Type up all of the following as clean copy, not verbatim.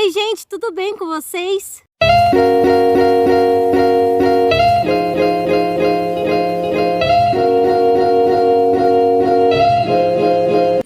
Oi, gente, tudo bem com vocês?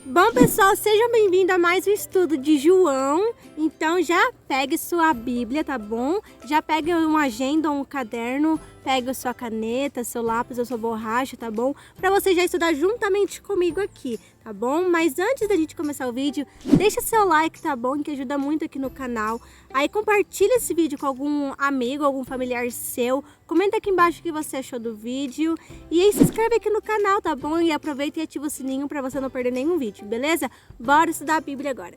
Bom, pessoal, sejam bem-vindos a mais um estudo de João. Então já pegue sua Bíblia, tá bom? Já pegue uma agenda ou um caderno, pegue sua caneta, seu lápis ou sua borracha, tá bom? Para você já estudar juntamente comigo aqui, tá bom? Mas antes da gente começar o vídeo, deixa seu like, tá bom? Que ajuda muito aqui no canal. Aí compartilha esse vídeo com algum amigo, algum familiar seu. Comenta aqui embaixo o que você achou do vídeo. E aí se inscreve aqui no canal, tá bom? E aproveita e ativa o sininho para você não perder nenhum vídeo, beleza? Bora estudar a Bíblia agora.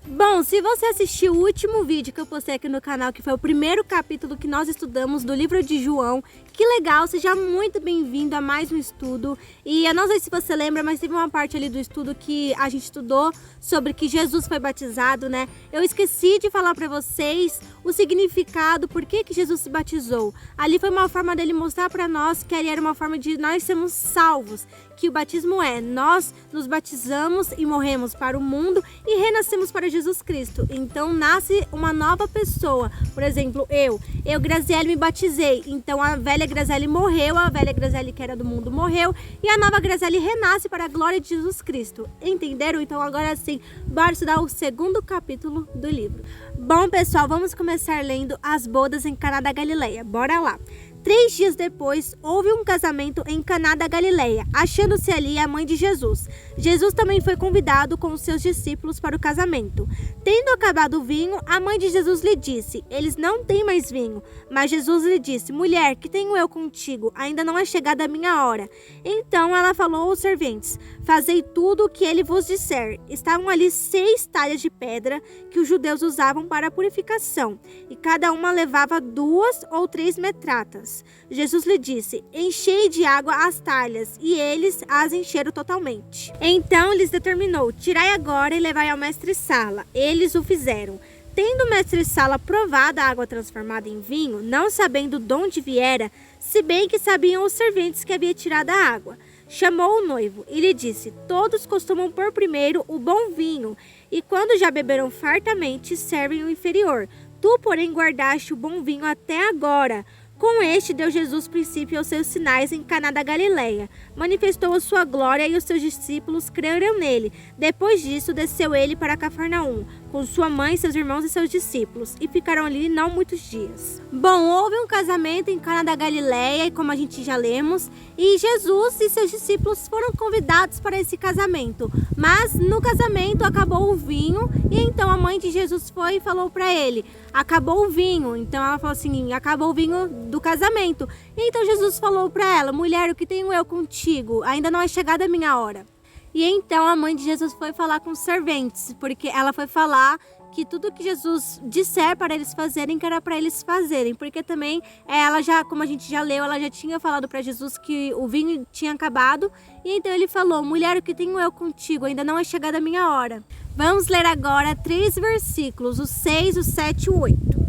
Bom, se você assistiu o último vídeo que eu postei aqui no canal, que foi o primeiro capítulo que nós estudamos do livro de João, que legal, seja muito bem-vindo a mais um estudo. E eu não sei se você lembra, mas teve uma parte ali do estudo que a gente estudou sobre que Jesus foi batizado, né? Eu esqueci de falar pra vocês o significado, por que Jesus se batizou. Ali foi uma forma dele mostrar pra nós que ali era uma forma de nós sermos salvos, que o batismo é, nós nos batizamos e morremos para o mundo e renascemos para Jesus Cristo. Então nasce uma nova pessoa. Por exemplo, eu Graziele, me batizei. Então a velha Graziele morreu, a velha Graziele que era do mundo morreu e a nova Graziele renasce para a glória de Jesus Cristo. Entenderam? Então agora sim, bora estudar o segundo capítulo do livro. Bom, pessoal, vamos começar lendo as bodas em Caná da Galileia. Bora lá. 3 dias depois, houve um casamento em Caná da Galileia, achando-se ali a mãe de Jesus. Jesus também foi convidado com os seus discípulos para o casamento. Tendo acabado o vinho, a mãe de Jesus lhe disse: eles não têm mais vinho. Mas Jesus lhe disse: mulher, que tenho eu contigo? Ainda não é chegada a minha hora. Então ela falou aos serventes: fazei tudo o que ele vos disser. Estavam ali 6 talhas de pedra que os judeus usavam para a purificação, e cada uma levava 2 ou 3 metratas. Jesus lhe disse: enchei de água as talhas, e eles as encheram totalmente. Então lhes determinou: tirai agora e levai ao mestre-sala. Eles o fizeram. Tendo o mestre-sala provado a água transformada em vinho, não sabendo de onde viera, se bem que sabiam os serventes que havia tirado a água, chamou o noivo e lhe disse: todos costumam pôr primeiro o bom vinho, e quando já beberam fartamente, servem o inferior. Tu, porém, guardaste o bom vinho até agora. Com este deu Jesus princípio aos seus sinais em Caná da Galileia. Manifestou a sua glória e os seus discípulos creram nele. Depois disso, desceu ele para Cafarnaum, com sua mãe, seus irmãos e seus discípulos, e ficaram ali não muitos dias. Bom, houve um casamento em Caná da Galileia, como a gente já lemos, e Jesus e seus discípulos foram convidados para esse casamento. Mas no casamento acabou o vinho, e então a mãe de Jesus foi e falou para ele: acabou o vinho. Então ela falou assim: acabou o vinho do casamento. E então Jesus falou para ela: mulher, o que tenho eu contigo? Ainda não é chegada a minha hora. E então a mãe de Jesus foi falar com os serventes, porque ela foi falar que tudo que Jesus disser para eles fazerem, que era para eles fazerem, porque também ela já, como a gente já leu, ela já tinha falado para Jesus que o vinho tinha acabado, e então ele falou: mulher, o que tenho eu contigo? Ainda não é chegada a minha hora. Vamos ler agora 3 versículos, o 6, o 7 e o 8.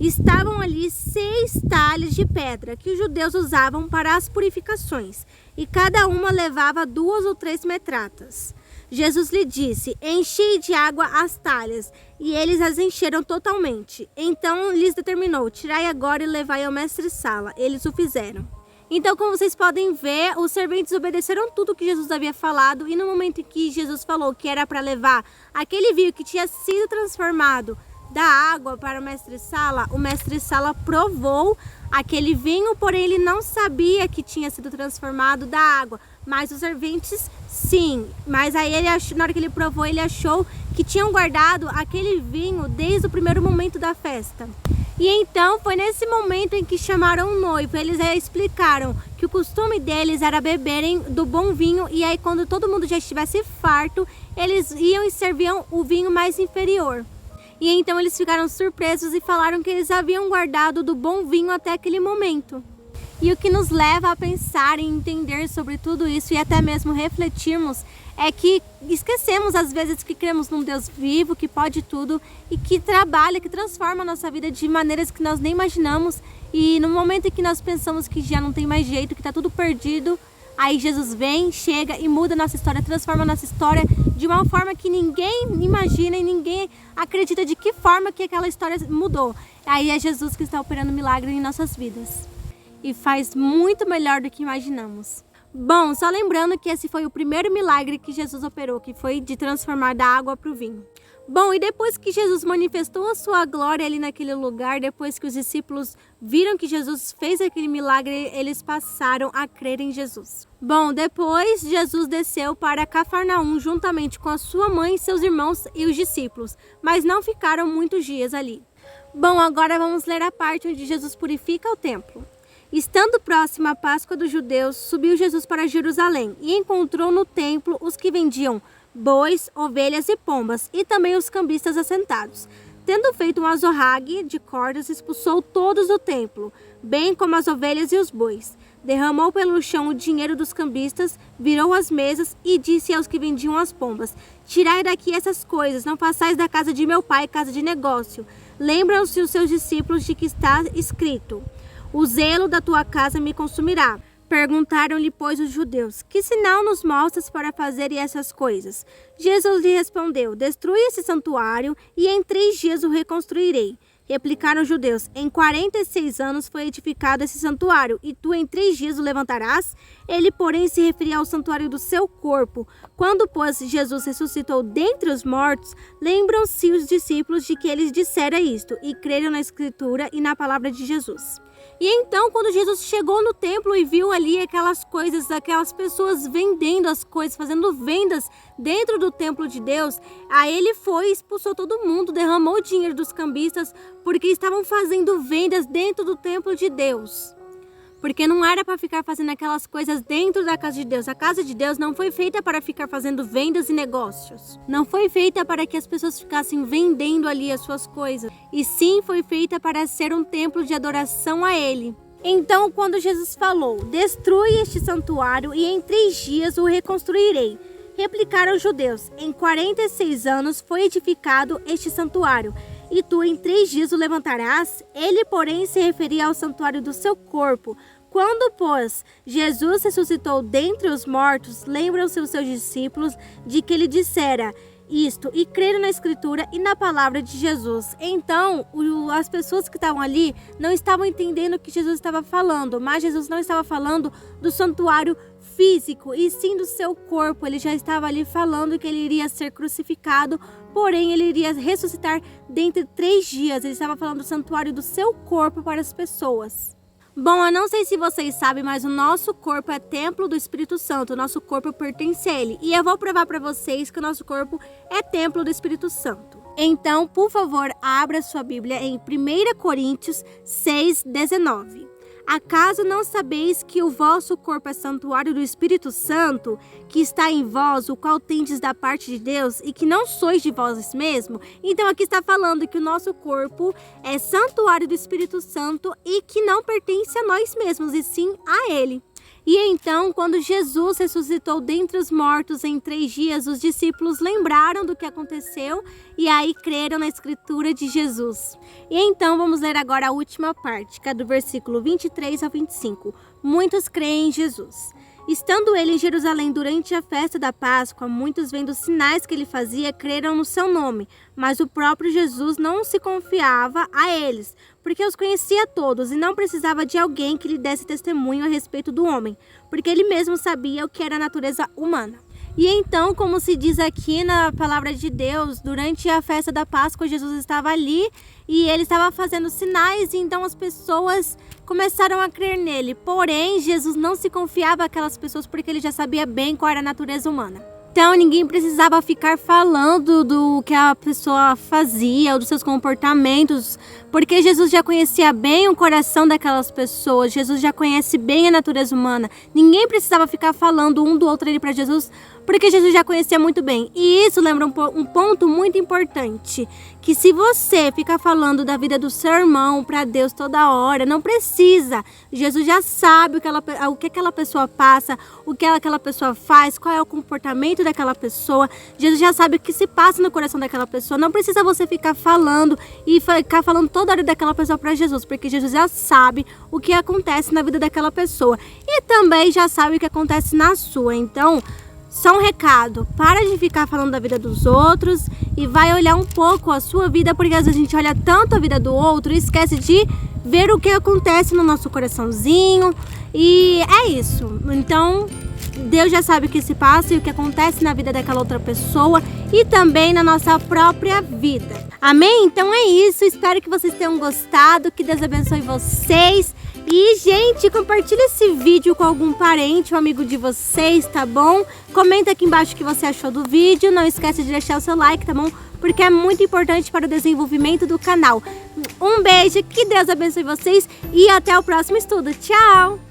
Estavam ali 6 talhas de pedra que os judeus usavam para as purificações, e cada uma levava 2 ou 3 metratas. Jesus lhe disse: enchei de água as talhas, e eles as encheram totalmente. Então lhes determinou: tirai agora e levai ao mestre-sala. Eles o fizeram. Então, como vocês podem ver, os serventes obedeceram tudo que Jesus havia falado, e no momento em que Jesus falou que era para levar aquele vinho que tinha sido transformado da água para o mestre-sala provou aquele vinho, porém ele não sabia que tinha sido transformado da água, mas os serventes sim. Mas aí ele achou, na hora que ele provou, ele achou que tinham guardado aquele vinho desde o primeiro momento da festa. E então foi nesse momento em que chamaram o noivo. Eles explicaram que o costume deles era beberem do bom vinho, e aí quando todo mundo já estivesse farto, eles iam e serviam o vinho mais inferior. E então eles ficaram surpresos e falaram que eles haviam guardado do bom vinho até aquele momento. E o que nos leva a pensar e entender sobre tudo isso, e até mesmo refletirmos, é que esquecemos às vezes que cremos num Deus vivo, que pode tudo e que trabalha, que transforma a nossa vida de maneiras que nós nem imaginamos. E no momento em que nós pensamos que já não tem mais jeito, que está tudo perdido, Aí Jesus vem, chega e muda a nossa história, transforma a nossa história de uma forma que ninguém imagina e ninguém acredita de que forma que aquela história mudou. Aí é Jesus que está operando milagre em nossas vidas. E faz muito melhor do que imaginamos. Bom, só lembrando que esse foi o primeiro milagre que Jesus operou, que foi de transformar da água para o vinho. Bom, e depois que Jesus manifestou a sua glória ali naquele lugar, depois que os discípulos viram que Jesus fez aquele milagre, eles passaram a crer em Jesus. Bom, depois Jesus desceu para Cafarnaum juntamente com a sua mãe, seus irmãos e os discípulos, mas não ficaram muitos dias ali. Bom, agora vamos ler a parte onde Jesus purifica o templo. Estando próximo à Páscoa dos judeus, subiu Jesus para Jerusalém e encontrou no templo os que vendiam bois, ovelhas e pombas, e também os cambistas assentados. Tendo feito um azorrague de cordas, expulsou todos do templo, bem como as ovelhas e os bois. Derramou pelo chão o dinheiro dos cambistas, virou as mesas e disse aos que vendiam as pombas: Tirai daqui essas coisas, não façais da casa de meu pai casa de negócio. Lembram-se os seus discípulos de que está escrito: O zelo da tua casa me consumirá. Perguntaram-lhe, pois, os judeus: Que sinal nos mostras para fazer essas coisas? Jesus lhe respondeu: Destrui esse santuário e em 3 dias o reconstruirei. Replicaram os judeus: Em 46 anos foi edificado esse santuário e tu em 3 dias o levantarás? Ele, porém, se referia ao santuário do seu corpo. Quando, pois, Jesus ressuscitou dentre os mortos, lembram-se os discípulos de que ele dissera isto e creram na Escritura e na palavra de Jesus. E então, quando Jesus chegou no templo e viu ali aquelas coisas, aquelas pessoas vendendo as coisas, fazendo vendas dentro do templo de Deus, aí ele foi e expulsou todo mundo, derramou o dinheiro dos cambistas, porque estavam fazendo vendas dentro do templo de Deus. Porque não era para ficar fazendo aquelas coisas dentro da casa de Deus. A casa de Deus não foi feita para ficar fazendo vendas e negócios. Não foi feita para que as pessoas ficassem vendendo ali as suas coisas. E sim foi feita para ser um templo de adoração a Ele. Então, quando Jesus falou: Destrui este santuário e em 3 dias o reconstruirei. Replicaram os judeus: Em 46 anos foi edificado este santuário. E tu em 3 dias o levantarás? Ele, porém, se referia ao santuário do seu corpo. Quando, pois, Jesus ressuscitou dentre os mortos, lembram-se os seus discípulos de que ele dissera isto e creram na Escritura e na palavra de Jesus. Então, as pessoas que estavam ali não estavam entendendo o que Jesus estava falando, mas Jesus não estava falando do santuário físico, e sim do seu corpo. Ele já estava ali falando que ele iria ser crucificado, porém ele iria ressuscitar dentre 3 dias. Ele estava falando do santuário do seu corpo para as pessoas. Bom, eu não sei se vocês sabem, mas o nosso corpo é templo do Espírito Santo. O nosso corpo pertence a Ele. E eu vou provar para vocês que o nosso corpo é templo do Espírito Santo. Então, por favor, abra sua Bíblia em 1 Coríntios 6:19. Acaso não sabeis que o vosso corpo é santuário do Espírito Santo, que está em vós, o qual tendes da parte de Deus, e que não sois de vós mesmo? Então aqui está falando que o nosso corpo é santuário do Espírito Santo e que não pertence a nós mesmos, e sim a Ele. E então, quando Jesus ressuscitou dentre os mortos em 3 dias, os discípulos lembraram do que aconteceu e aí creram na Escritura de Jesus. E então vamos ler agora a última parte, que é do versículo 23 ao 25. Muitos creem em Jesus. Estando ele em Jerusalém durante a festa da Páscoa, muitos, vendo os sinais que ele fazia, creram no seu nome. Mas o próprio Jesus não se confiava a eles, porque os conhecia todos e não precisava de alguém que lhe desse testemunho a respeito do homem, porque ele mesmo sabia o que era a natureza humana. E então, como se diz aqui na palavra de Deus, durante a festa da Páscoa, Jesus estava ali e ele estava fazendo sinais, e então as pessoas começaram a crer nele. Porém, Jesus não se confiava àquelas pessoas porque ele já sabia bem qual era a natureza humana. Então, ninguém precisava ficar falando do que a pessoa fazia ou dos seus comportamentos, porque Jesus já conhecia bem o coração daquelas pessoas. Jesus já conhece bem a natureza humana. Ninguém precisava ficar falando um do outro ali para Jesus, porque Jesus já conhecia muito bem. E isso lembra um ponto muito importante, que se você ficar falando da vida do seu irmão para Deus toda hora, não precisa. Jesus já sabe o que aquela pessoa passa, o que aquela pessoa faz, qual é o comportamento daquela pessoa. Jesus já sabe o que se passa no coração daquela pessoa. Não precisa você ficar falando e ficar falando toda hora daquela pessoa para Jesus, porque Jesus já sabe o que acontece na vida daquela pessoa e também já sabe o que acontece na sua. Então, só um recado, para de ficar falando da vida dos outros e vai olhar um pouco a sua vida, porque às vezes a gente olha tanto a vida do outro e esquece de ver o que acontece no nosso coraçãozinho. E é isso. Então, Deus já sabe o que se passa e o que acontece na vida daquela outra pessoa e também na nossa própria vida. Amém? Então é isso. Espero que vocês tenham gostado. Que Deus abençoe vocês. E, gente, compartilha esse vídeo com algum parente ou amigo de vocês, tá bom? Comenta aqui embaixo o que você achou do vídeo. Não esquece de deixar o seu like, tá bom? Porque é muito importante para o desenvolvimento do canal. Um beijo, que Deus abençoe vocês e até o próximo estudo. Tchau!